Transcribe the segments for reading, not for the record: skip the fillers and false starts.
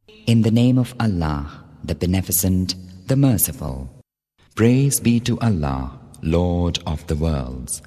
In the name of Allah, the Beneficent, the Merciful. Praise be to Allah, Lord of the worlds.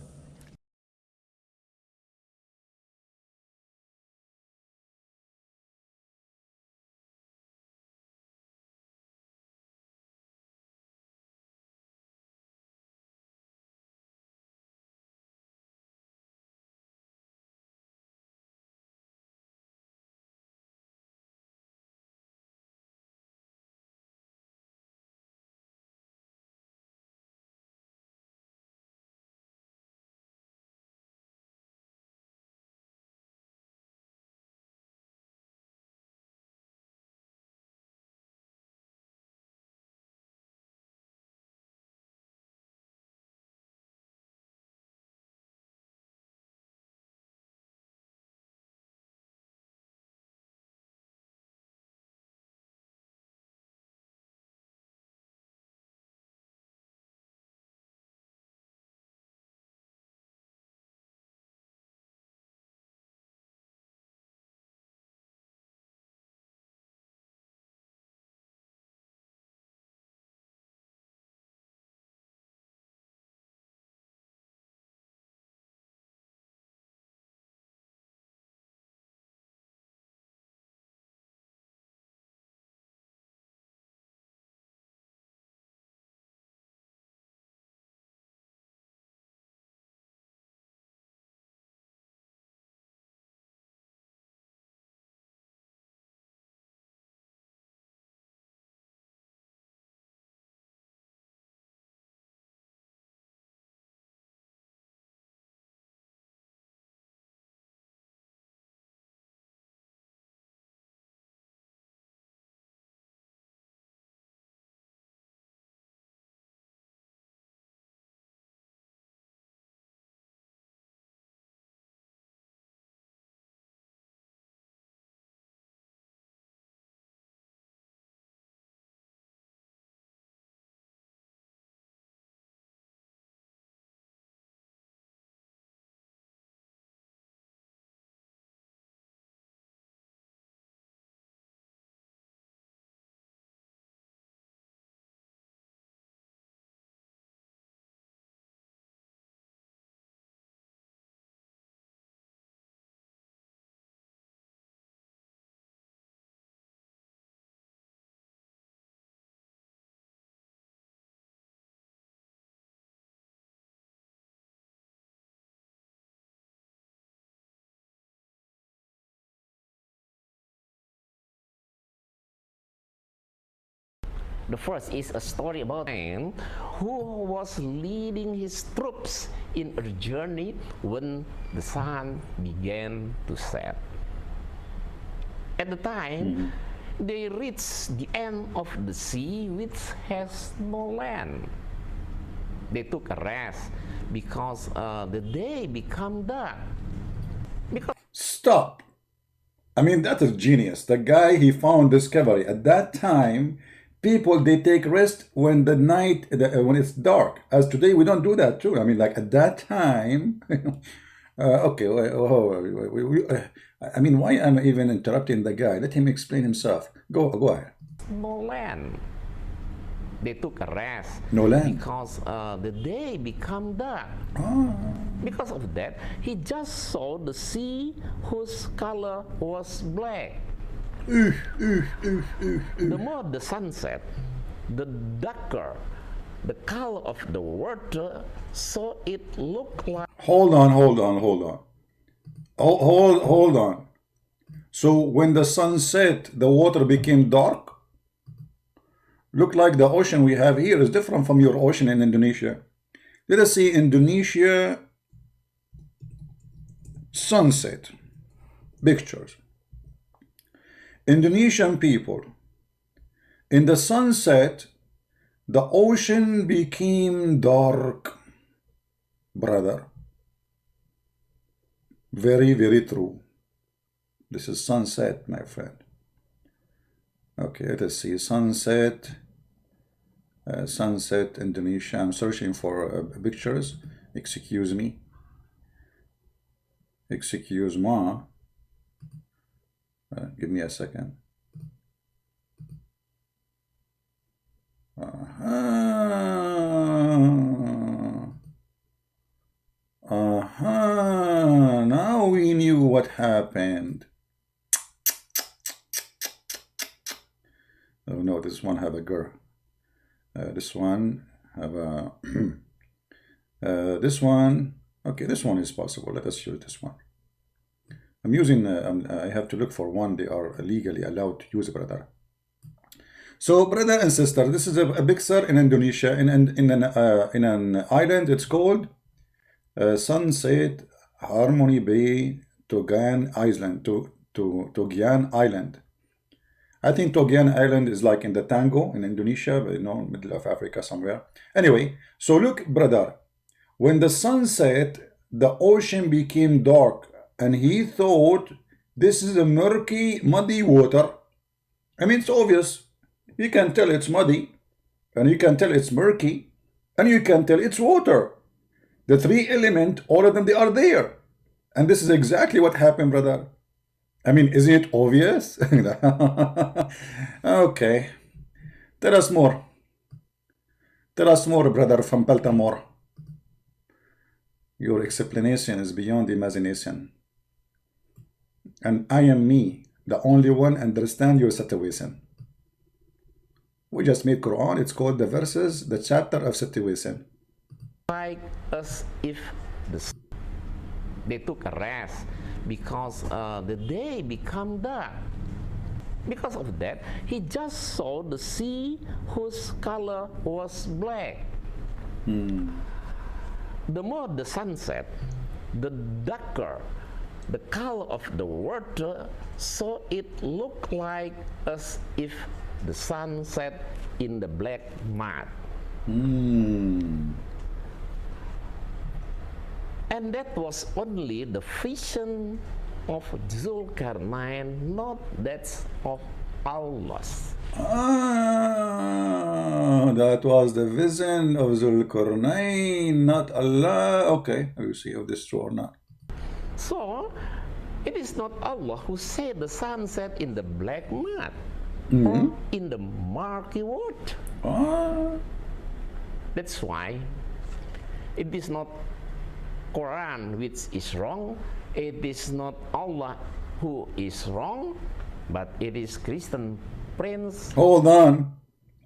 The first is a story about a man who was leading his troops in a journey when the sun began to set. At the time, they reached the end of the sea, which has no land. They took a rest because the day became dark. Stop. I mean, that is genius. The guy, he found discovery. At that time, people, they take rest when the night, when it's dark. As today, we don't do that too. I mean, like at that time, okay, I mean, why am I even interrupting the guy? Let him explain himself. Go ahead. No land. They took a rest. No land. Because the day became dark. Because of that, he just saw the sea whose color was black. The more the sun set, the darker the color of the water, so it looked like... Hold on. Hold on. So when the sun set, the water became dark? Look like the ocean we have here is different from your ocean in Indonesia. Let us see Indonesia sunset pictures. Indonesian people, in the sunset, the ocean became dark, brother. Very, very true. This is sunset, my friend. Okay, let us see sunset. Sunset Indonesia. I'm searching for pictures. Excuse me. Excuse moi. Give me a second. Now we knew what happened. Oh no, this one have a girl. This one have a this one. Okay, this one is possible. Let us use this one. I'm using I have to look for one they are legally allowed to use, brother. So brother and sister, this is a picture in Indonesia in an island. It's called Sunset Harmony Bay, Togan Island, Togian Island. I think Togian Island is like in the Tango in Indonesia, but middle of Africa somewhere. Anyway, so look, brother, when the sun set, the ocean became dark, and he thought this is a murky, muddy water. I mean, it's obvious. You can tell it's muddy, and you can tell it's murky, and you can tell it's water. The three elements, all of them, they are there. And this is exactly what happened, brother. I mean, isn't it obvious? Okay. Tell us more. Tell us more, brother from Baltimore. Your explanation is beyond imagination. And I am me, the only one understand your situation. We just made Quran. It's called the verses, the chapter of situation. Like as if they took a rest because the day became dark. Because of that, he just saw the sea whose color was black. The more the sun set, the darker the color of the water, so it looked like as if the sun set in the black mud. And that was only the vision of Zulkarnain, not that of Allah's. That was the vision of Zulkarnain, not Allah. Okay, I will see if this is true or not. So, it is not Allah who said the sun set in the black mud or in the murky water. That's why it is not Quran which is wrong, it is not Allah who is wrong, but it is Christian prince. Hold on.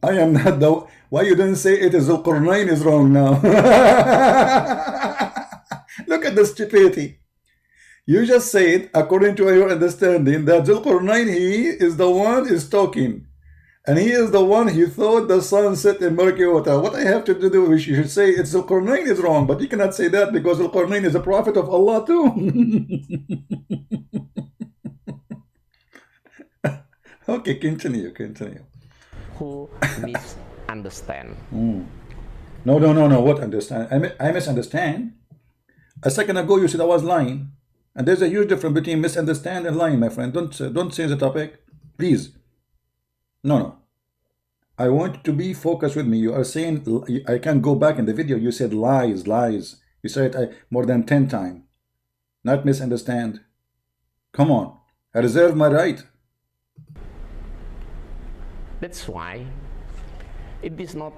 I am not the... Why you didn't say it is Zulkarnain is wrong now? Look at the stupidity. You just said, according to your understanding, that Zulkarnain, he is the one is talking. And he is the one he thought the sun set in murky water. What I have to do is you should say it's Zulkarnain is wrong, but you cannot say that because Zulkarnain is a prophet of Allah too. Okay, continue. Who misunderstand. No. What understand? I misunderstand. A second ago you said I was lying. And there's a huge difference between misunderstand and lying, my friend. Don't change the topic. Please. No. I want to be focused with me. You are saying, I can go back in the video. You said lies. You said it more than 10 times. Not misunderstand. Come on. I reserve my right. That's why it is not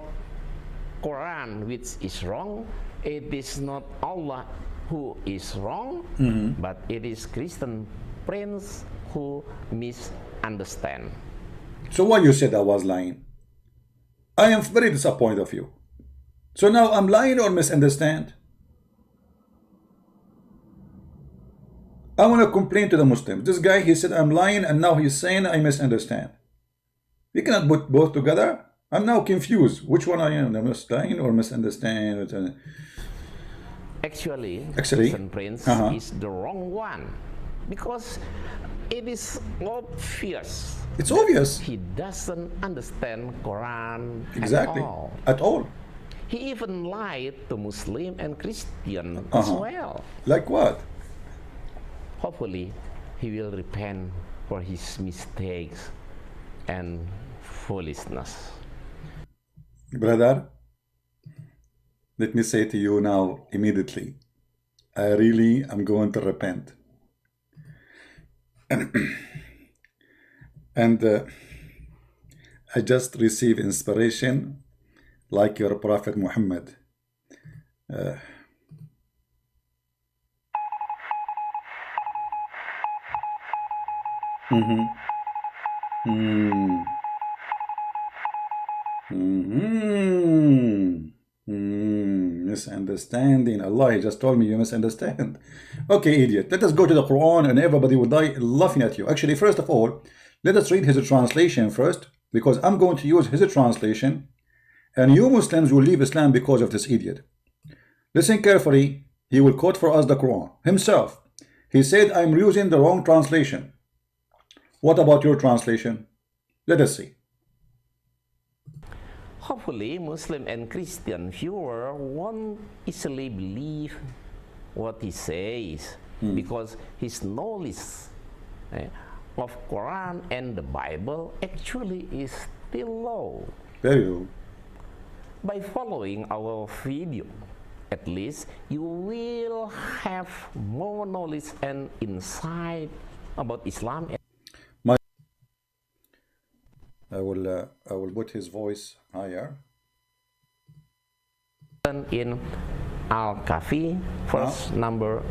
Quran which is wrong, it is not Allah who is wrong, but it is Christian prince who misunderstand. So why you said I was lying? I am very disappointed of you. So now I'm lying or misunderstand? I want to complain to the Muslims. This guy, he said I'm lying, and now he's saying I misunderstand. You cannot put both together. I'm now confused. Which one I am? Am I lying or misunderstand? Actually, Christian prince is the wrong one, because it is obvious. It's obvious. He doesn't understand Quran at all. He even lied to Muslim and Christian as well. Like what? Hopefully, he will repent for his mistakes and foolishness. Brother, let me say to you now immediately, I really am going to repent. And I just received inspiration like your Prophet Muhammad. Mhm. Mm. Mhm. Misunderstanding. Allah, he just told me you misunderstand. Okay, idiot. Let us go to the Quran and everybody will die laughing at you. Actually, first of all, let us read his translation first, because I'm going to use his translation, and you Muslims will leave Islam because of this idiot. Listen carefully. He will quote for us the Quran himself. He said, I'm using the wrong translation. What about your translation? Let us see. Hopefully, Muslim and Christian viewer won't easily believe what he says because his knowledge of Quran and the Bible actually is still low. Very low. By following our video, at least you will have more knowledge and insight about Islam. I will put his voice higher. In Al-Kahfi, verse number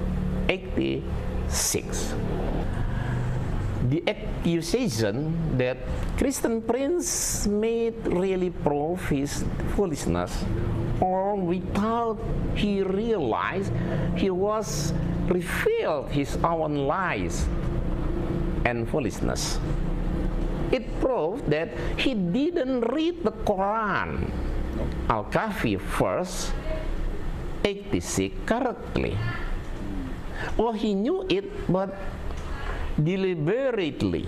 86. The accusation that Christian Prince made really prove his foolishness, or without he realized he was revealed his own lies and foolishness. It proved that he didn't read the Quran, Al-Kahfi verse 86 correctly. Or he knew it but deliberately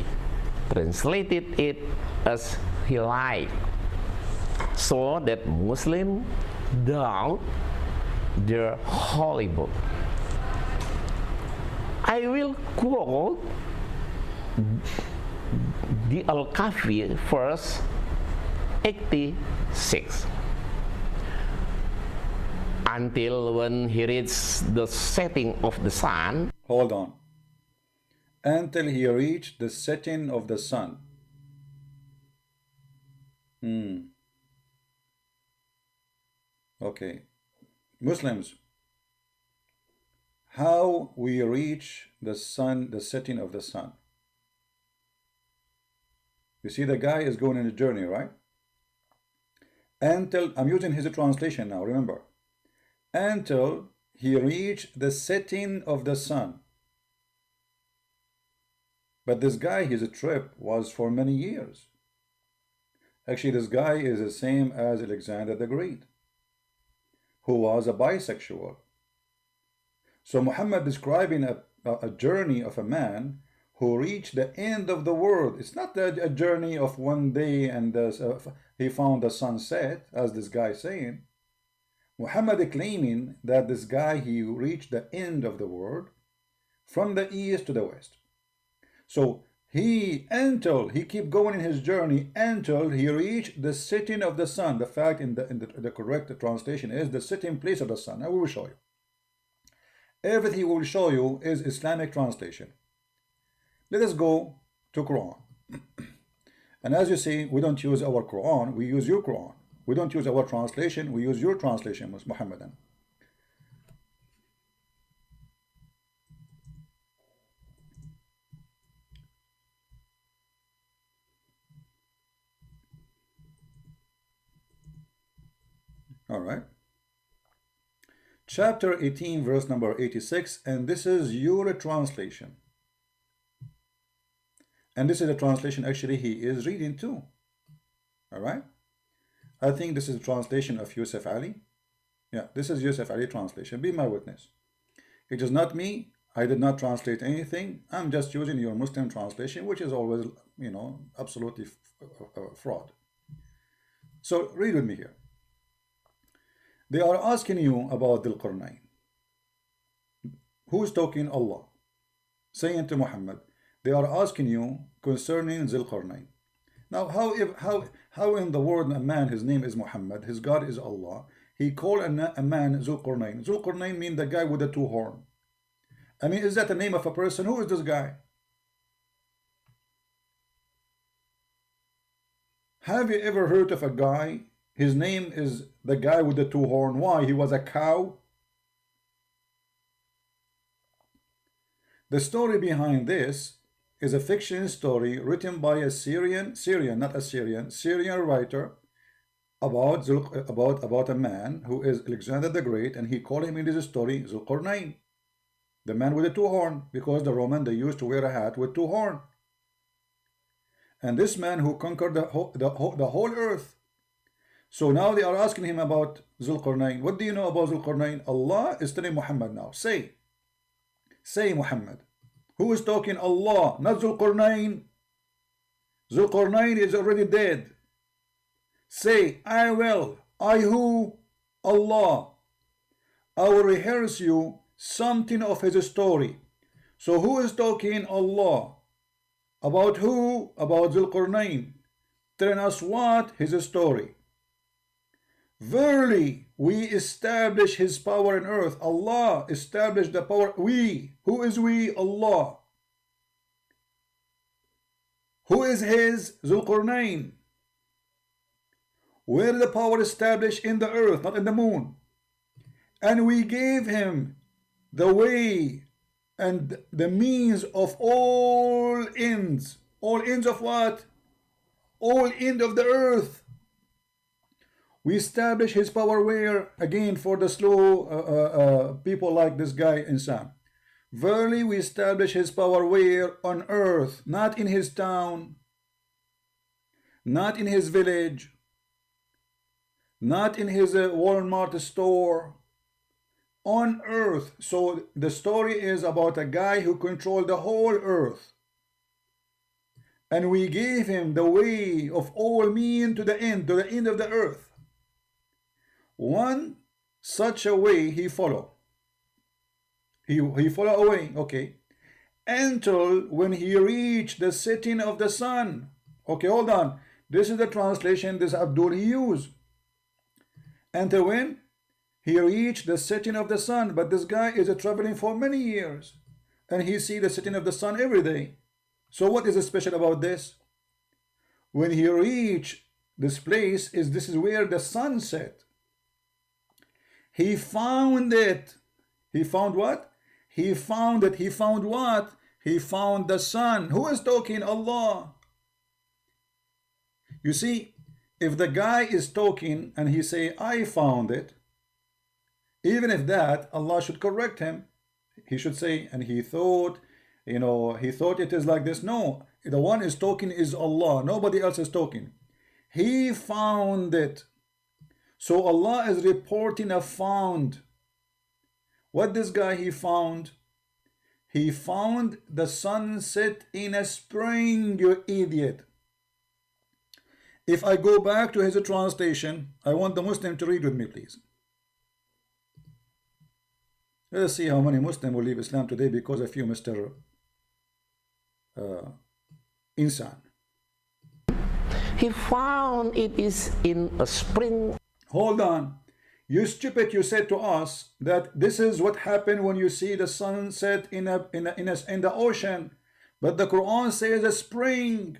translated it as he liked, so that Muslims doubt their holy book. I will quote the Al-Kahfi verse 86. Until when he reached the setting of the sun. Hold on. Until he reached the setting of the sun. Okay. Muslims, how we reach the sun, the setting of the sun? You see, the guy is going on a journey, right? Until, I'm using his translation now, remember. Until he reached the setting of the sun. But this guy, his trip was for many years. Actually, this guy is the same as Alexander the Great, who was a bisexual. So Muhammad describing a journey of a man who reached the end of the world. It's not a journey of one day and he found the sunset, as this guy saying. Muhammad claiming that this guy, he reached the end of the world from the east to the west. So until he keep going in his journey until he reached the setting of the sun. The fact in the correct translation is the setting place of the sun. I will show you. Everything we will show you is Islamic translation. Let us go to Quran. And as you see, we don't use our Quran, we use your Quran. We don't use our translation, we use your translation, Muhammadan. All right. Chapter 18, verse number 86, and this is your translation. And this is a translation actually he is reading too. All right. I think this is a translation of Yusuf Ali. Yeah, this is Yusuf Ali translation. Be my witness. It is not me. I did not translate anything. I'm just using your Muslim translation, which is always, you know, absolutely fraud. So read with me here. They are asking you about Dhul Qarnayn. Who's talking? Allah. Saying to Muhammad, they are asking you concerning Dhul Qarnayn. Now, how in the world a man, his name is Muhammad, his God is Allah, he called a man Dhul Qarnayn. Dhul Qarnayn means the guy with the two horns. I mean, is that the name of a person? Who is this guy? Have you ever heard of a guy His name is the guy with the two horns. Why? He was a cow. The story behind this is a fiction story written by a Syrian writer about a man who is Alexander the Great, and he called him in this story Zulqarnain, the man with the two horns, because the Roman, they used to wear a hat with two horns. And this man who conquered the whole earth. So now they are asking him about Zulqarnain. What do you know about Zulqarnain? Allah is telling Muhammad now. Say Muhammad. Who is talking? Allah, not Zulqarnain. Zulqarnain is already dead. Say, I will. I who? Allah. I will rehearse you something of his story. So who is talking? Allah. About who? About Zulqarnain. Telling us what? His story. Verily, we establish his power in earth. Allah established the power. We. Who is we? Allah. Who is his? Zulqarnain. Where the power established? In the earth, not in the moon. And we gave him the way and the means of all ends. All ends of what? All end of the earth. We establish his power where? Again, for the slow people like this guy Insan. Verily we establish his power where? On earth, not in his town, not in his village, not in his Walmart store. On earth. So the story is about a guy who controlled the whole earth. And we gave him the way of all means to the end of the earth. One such a way he follow. He follow away, okay. Until when he reached the setting of the sun. Okay, hold on. This is the translation this Abdul he used. Until when? He reached the setting of the sun. But this guy is traveling for many years. And he see the setting of the sun every day. So what is special about this? When he reached this place, this is where the sun set. He found it. He found what? He found it. He found what? He found the sun. Who is talking? Allah. You see, if the guy is talking and he say, I found it, even if that, Allah should correct him. He should say, and he thought, he thought it is like this. No, the one is talking is Allah. Nobody else is talking. He found it. So Allah is reporting a found. What this guy he found? He found the sun set in a spring, you idiot. If I go back to his translation, I want the Muslim to read with me, please. Let us see how many Muslims will leave Islam today because of you, Mr. Insan. He found it is in a spring. Hold on. You stupid, you said to us that this is what happened when you see the sunset in the ocean. But the Quran says a spring.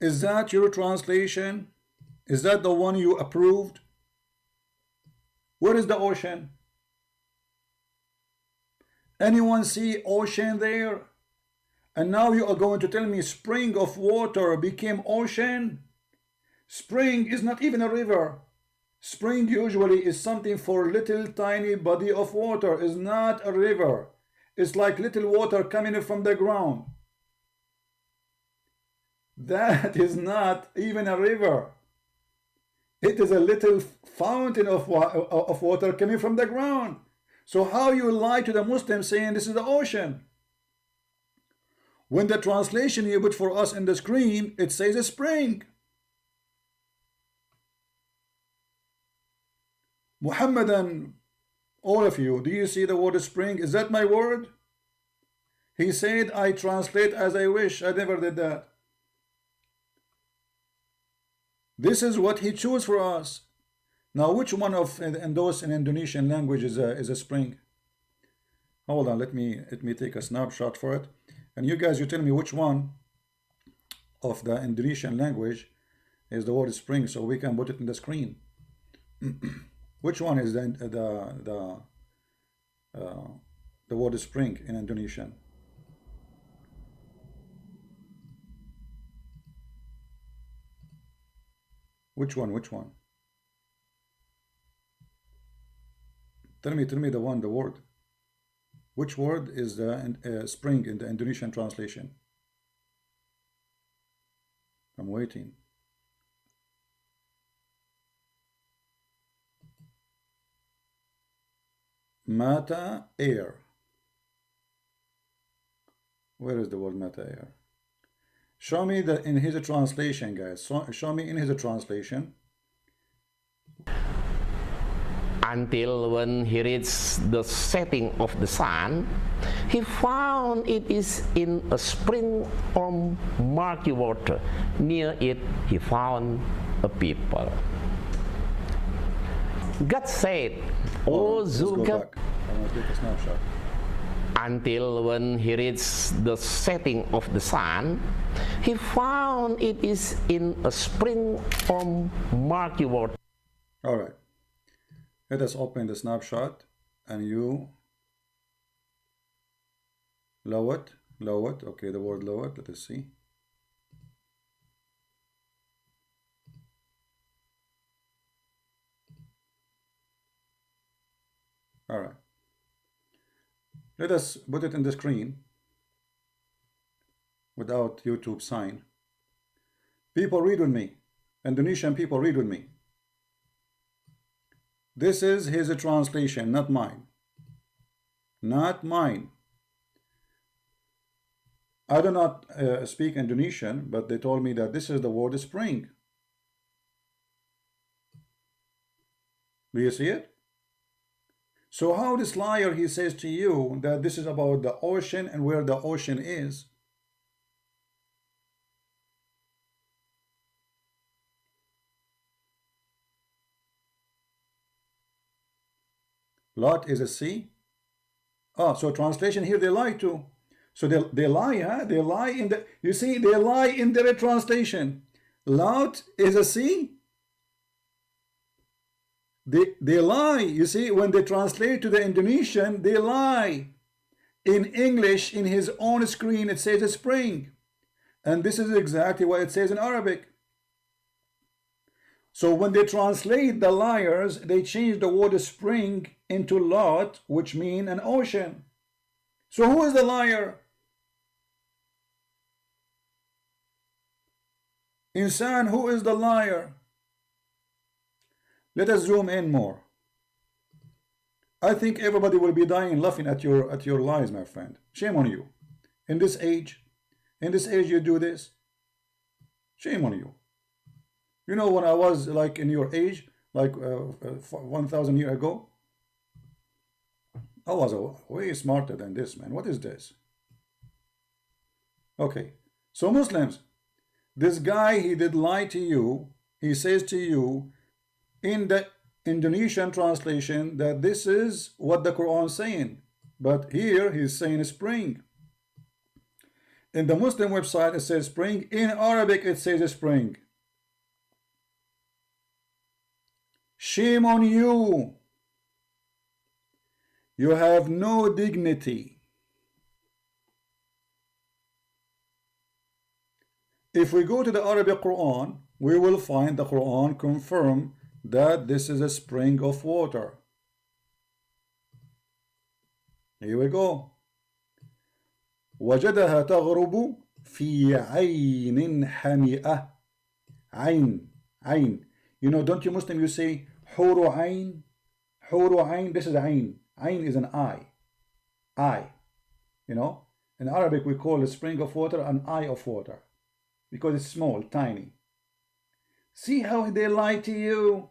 Is that your translation? Is that the one you approved? Where is the ocean? Anyone see ocean there? And now you are going to tell me spring of water became ocean? Spring is not even a river. Spring usually is something for little tiny body of water. It's not a river. It's like little water coming from the ground. That is not even a river. It is a little fountain of water coming from the ground. So how you lie to the Muslims saying this is the ocean? When the translation you put for us in the screen, it says a spring. Muhammad and all of you, do you see the word spring? Is that my word? He said, I translate as I wish. I never did that. This is what he chose for us. Now, which one of those in Indonesian language is a spring? Hold on, let me take a snapshot for it. And you guys, you tell me which one of the Indonesian language is the word spring, so we can put it in the screen. Which one is the word spring in Indonesian? Which one? Which one? Tell me the word. Which word is the spring in the Indonesian translation? I'm waiting. Mata air. Where is the word mata air? Show me in his translation, guys. Show me in his translation. Until when he reached the setting of the sun, he found it is in a spring of murky water. Near it, he found a people. God said, "O Zulkifli," I'm going to take a snapshot. until when he reached the setting of the sun, he found it is in a spring of murky water. All right. Let us open the snapshot and you lower it. Okay, the word lower it. Let us see. All right. Let us put it in the screen without YouTube sign. People, read with me. Indonesian people, read with me. This is his translation, not mine. Not mine. I do not speak Indonesian, but they told me that this is the word spring. Do you see it? So how this liar, he says to you that this is about the ocean and where the ocean is. Lot is a sea. Oh, so translation here, they lie too. So they lie, huh? They lie in the, you see, they lie in their translation. Lot is a sea. They lie, you see, when they translate to the Indonesian, they lie. In English, in his own screen, it says a spring. And this is exactly what it says in Arabic. So when they translate, the liars, they change the word spring into lot, which mean an ocean. So who is the liar? Insan, who is the liar? Let us zoom in more. I think everybody will be dying laughing at your lies, my friend. Shame on you. In this age you do this. Shame on you. You know, when I was like in your age, like 1,000 years ago, I was way smarter than this, man. What is this? Okay, so Muslims, this guy, he did lie to you. He says to you in the Indonesian translation that this is what the Quran is saying, but here he's saying spring. In the Muslim website it says spring. In Arabic it says spring. Shame on you. You have no dignity. If we go to the Arabic Quran, we will find the Quran confirm that this is a spring of water. Here we go. وجدها تغرب في عين حمئة. عين. You know, don't you Muslim, you say حور عين. حور عين, this is عين. عين is an eye. Eye. You know, in Arabic we call a spring of water an eye of water because it's small, tiny. See how they lie to you.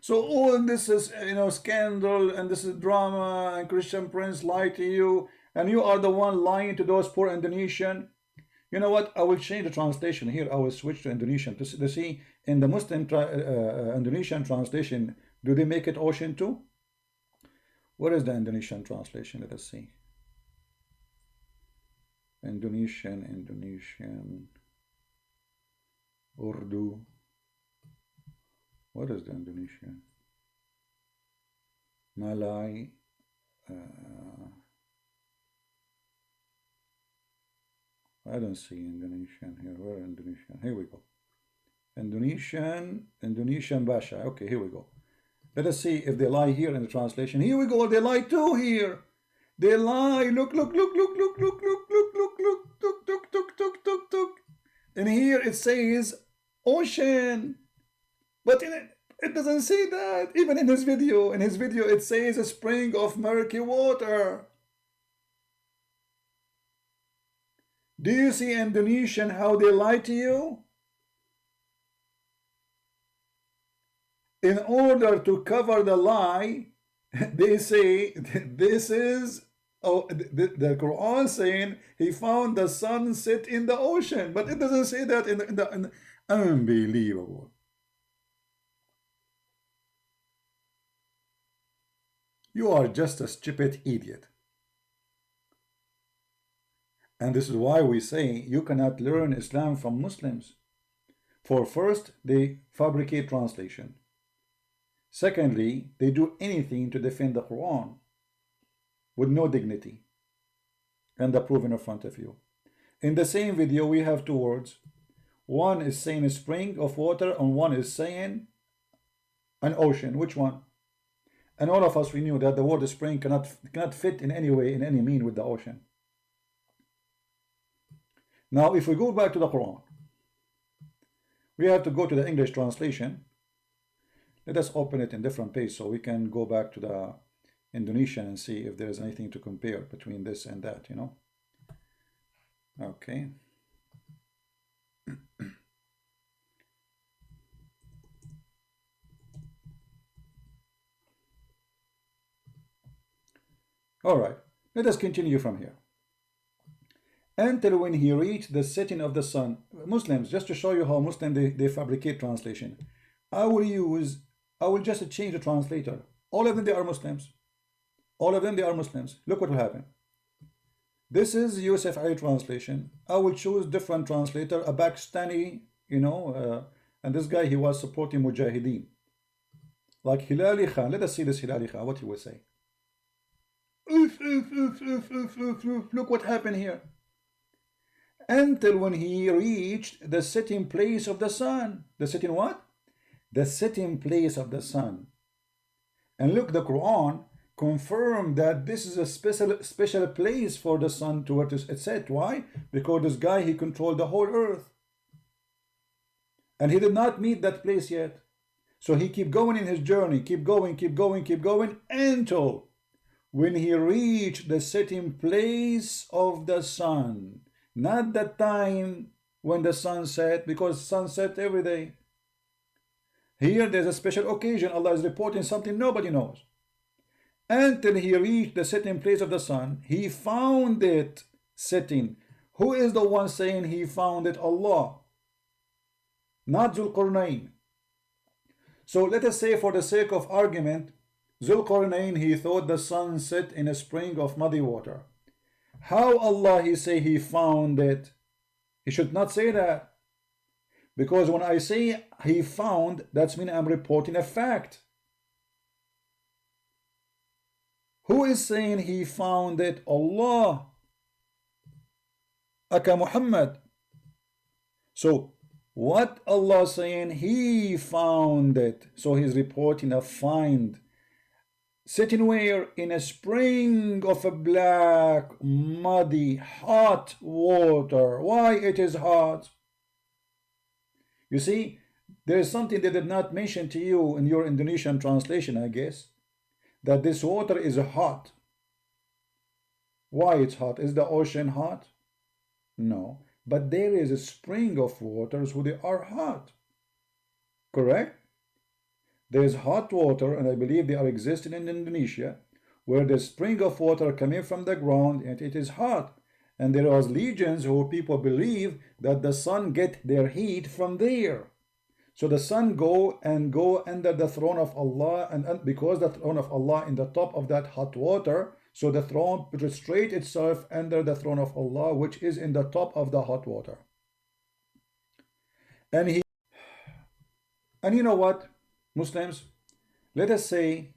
So all this is, you know, scandal, and this is drama, and Christian Prince lie to you, and you are the one lying to those poor Indonesian. You know what? I will change the translation here. I will switch to Indonesian to see in the Muslim Indonesian translation. Do they make it ocean too? What is the Indonesian translation? Let us see. Indonesian, Urdu. What is the Indonesian? Malay. I don't see Indonesian here. Where Indonesian? Here we go. Indonesian Basha. Okay, here we go. Let us see if they lie here in the translation. Here we go. They lie too here. They lie. Look. And here it says ocean. But it doesn't say that. Even in his video. In his video it says a spring of murky water. Do you see Indonesian how they lie to you? In order to cover the lie, they say this is the Quran saying he found the sun set in the ocean, but it doesn't say that in the unbelievable. You are just a stupid idiot. And this is why we say you cannot learn Islam from Muslims. For first, they fabricate translation. Secondly, they do anything to defend the Quran with no dignity and the proof in front of you. In the same video, we have two words. One is saying a spring of water and one is saying an ocean. Which one? And all of us, we knew that the word spring cannot fit in any way, in any mean with the ocean. Now, if we go back to the Quran, we have to go to the English translation. Let us open it in different page so we can go back to the Indonesian and see if there is anything to compare between this and that, you know. Okay. All right, let us continue from here. Until when he reached the setting of the sun. Muslims, just to show you how Muslim they fabricate translation. I will just change the translator. All of them, they are Muslims. All of them, they are Muslims. Look what will happen. This is Yusuf Ali translation. I will choose different translator, a Pakistani, you know, and this guy, he was supporting Mujahideen. Like Hilali Khan. Let us see this Hilali Khan, what he will say. Look what happened here. Until when he reached the setting place of the sun. The setting what? The setting place of the sun. And look, the Quran confirmed that this is a special place for the sun to where it set. Why? Because this guy, he controlled the whole earth. And he did not meet that place yet. So he keep going in his journey, keep going, until when he reached the setting place of the sun. Not the time when the sun set, because sun set every day. Here there's a special occasion. Allah is reporting something nobody knows. Until he reached the setting place of the sun, he found it setting. Who is the one saying he found it? Allah. Not Zulqarnain. So let us say, for the sake of argument, Zulqarnain, he thought the sun set in a spring of muddy water. How Allah he say he found it? He should not say that. Because when I say he found, that's mean I'm reporting a fact. Who is saying he found it? Allah. Aka Muhammad. So what Allah saying? He found it. So he's reporting a find. Sitting where? In a spring of a black, muddy, hot water. Why it is hot? You see, there is something they did not mention to you in your Indonesian translation, I guess, that this water is hot. Why it's hot? Is the ocean hot? No, but there is a spring of waters who they are hot. Correct? There is hot water, and I believe they are existing in Indonesia, where the spring of water coming from the ground and it is hot. And there are legions who people believe that the sun get their heat from there. So the sun go under the throne of Allah, and because the throne of Allah in the top of that hot water, So the throne prostrate itself under the throne of Allah, which is in the top of the hot water. And you know what, Muslims, let us say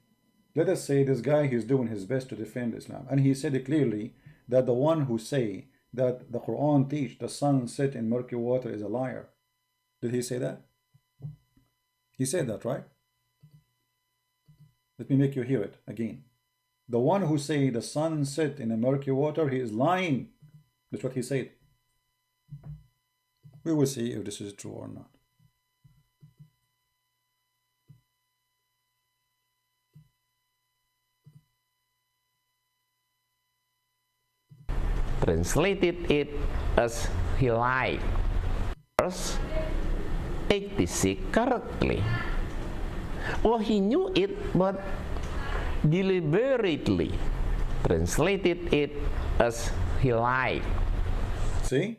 this guy, he's doing his best to defend Islam, and he said it clearly that the one who say that the Quran teach the sun set in murky water is a liar. Did he say that? He said that, right? Let me make you hear it again. The one who say the sun set in a murky water, he is lying. That's what he said. We will see if this is true or not. Translated it as he lied. Verse 86 correctly. Or he knew it but deliberately translated it as he lied. See?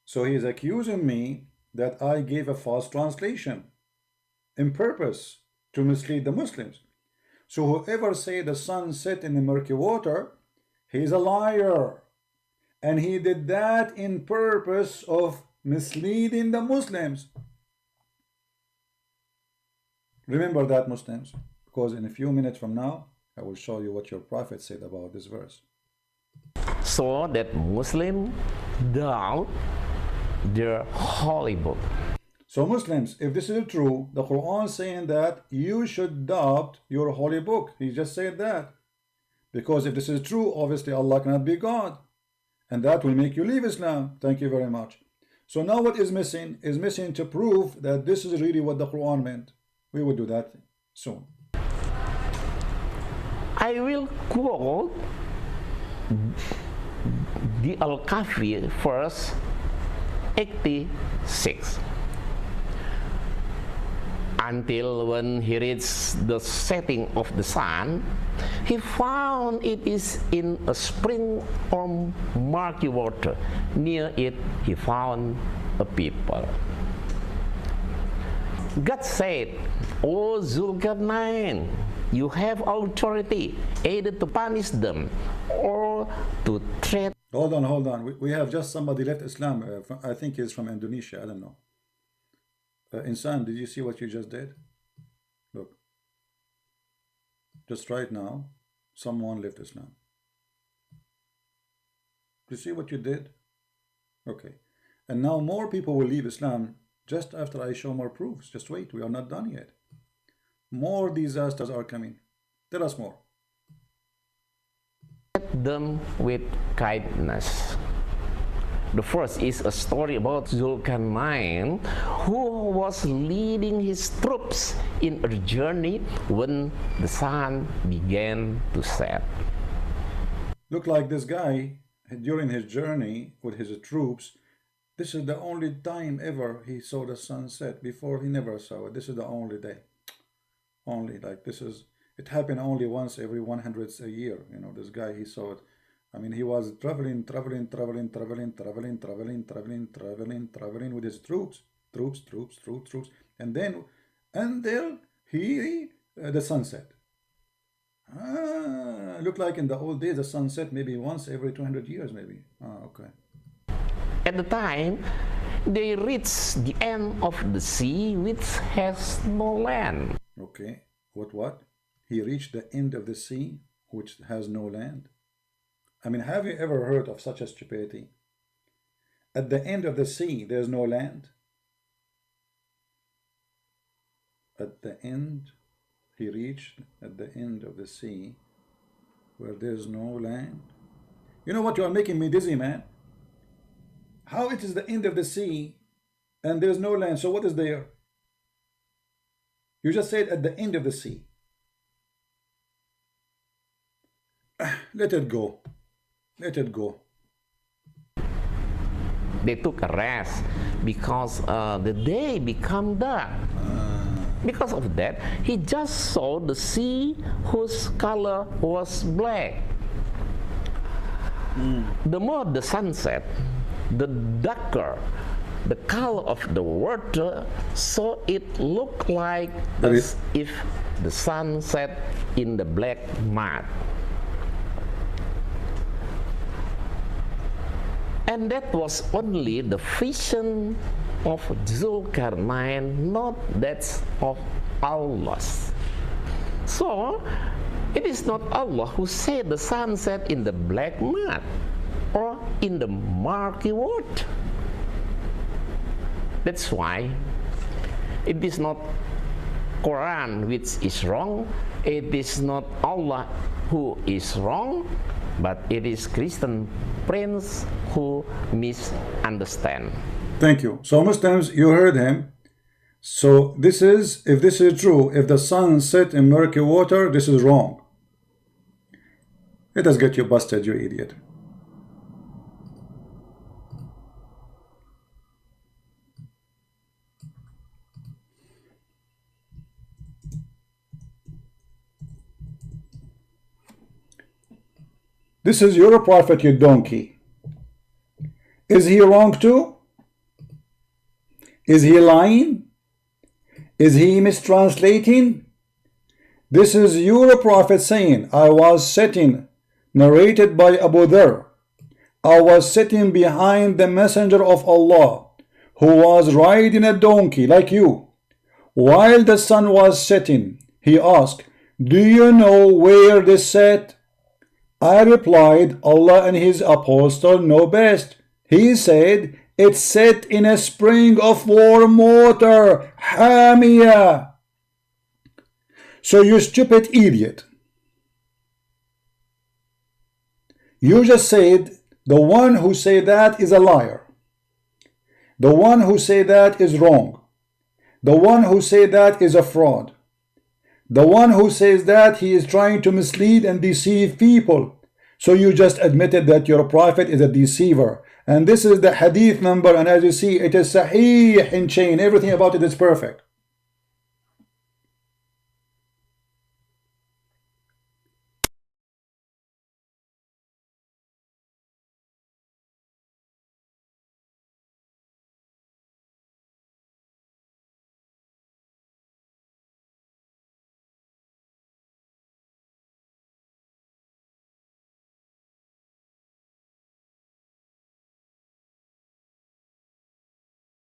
So he is accusing me that I gave a false translation in purpose to mislead the Muslims. So whoever say the sun set in the murky water, he is a liar. And he did that in purpose of misleading the Muslims. Remember that, Muslims, because in a few minutes from now, I will show you what your prophet said about this verse. So that Muslims doubt their holy book. So Muslims, if this is true, the Quran saying that you should doubt your holy book. He just said that. Because if this is true, obviously Allah cannot be God. And that will make you leave Islam. Thank you very much. So now what is missing? Is missing to prove that this is really what the Quran meant. We will do that soon. I will quote the Al-Kahfi verse 86. Until when he reached the setting of the sun, he found it is in a spring or murky water. Near it he found a people. God said, O Zulkarnain, you have authority either to punish them or to treat. Hold on. We have just somebody left Islam. I think he's from Indonesia. I don't know. Insan, did you see what you just did? Look. Just right now, someone left Islam. Do you see what you did? Okay. And now more people will leave Islam just after I show more proofs. Just wait, we are not done yet. More disasters are coming. Tell us more. Them with kindness. The first is a story about Zulkarnain, who was leading his troops in a journey when the sun began to set. Look like this guy, during his journey with his troops, this is the only time ever he saw the sunset. Before he never saw it. This is the only day. Only, like, this is, it happened only once every 100th a year. You know, this guy, he saw it. I mean, he was traveling with his troops, and then until the sunset. Looked like in the old days the sunset maybe once every 200 years, maybe. Okay. At the time, they reached the end of the sea, which has no land. Okay. What? He reached the end of the sea, which has no land. I mean, have you ever heard of such a stupidity? At the end of the sea, there's no land. At the end, he reached at the end of the sea, where there's no land. You know what? You are making me dizzy, man. How it is the end of the sea, and there's no land. So what is there? You just said at the end of the sea. Let it go. Let it go. They took a rest because the day became dark. Because of that, he just saw the sea whose color was black. The more the sun set, the darker the color of the water, so it looked like as if the sun set in the black mud. And that was only the vision of Zulkarnain, not that of Allah's. So, it is not Allah who said the sun set in the black mud or in the murky water. That's why it is not Koran which is wrong, it is not Allah who is wrong, but it is Christian prince who misunderstand. Thank you. So Muslims, you heard him. So this is, if this is true, if the sun set in murky water, this is wrong. Let us get you busted, you idiot. This is your prophet, you donkey. Is he wrong too? Is he lying? Is he mistranslating? This is your prophet saying, I was sitting, narrated by Abu Dharr, I was sitting behind the messenger of Allah, who was riding a donkey like you. While the sun was setting, he asked, do you know where this set? I replied, Allah and his apostle know best. He said, it's set in a spring of warm water, Hamia. So you stupid idiot. You just said the one who say that is a liar. The one who say that is wrong. The one who say that is a fraud. The one who says that he is trying to mislead and deceive people. So you just admitted that your prophet is a deceiver. And this is the hadith number, and as you see, it is sahih in chain. Everything about it is perfect.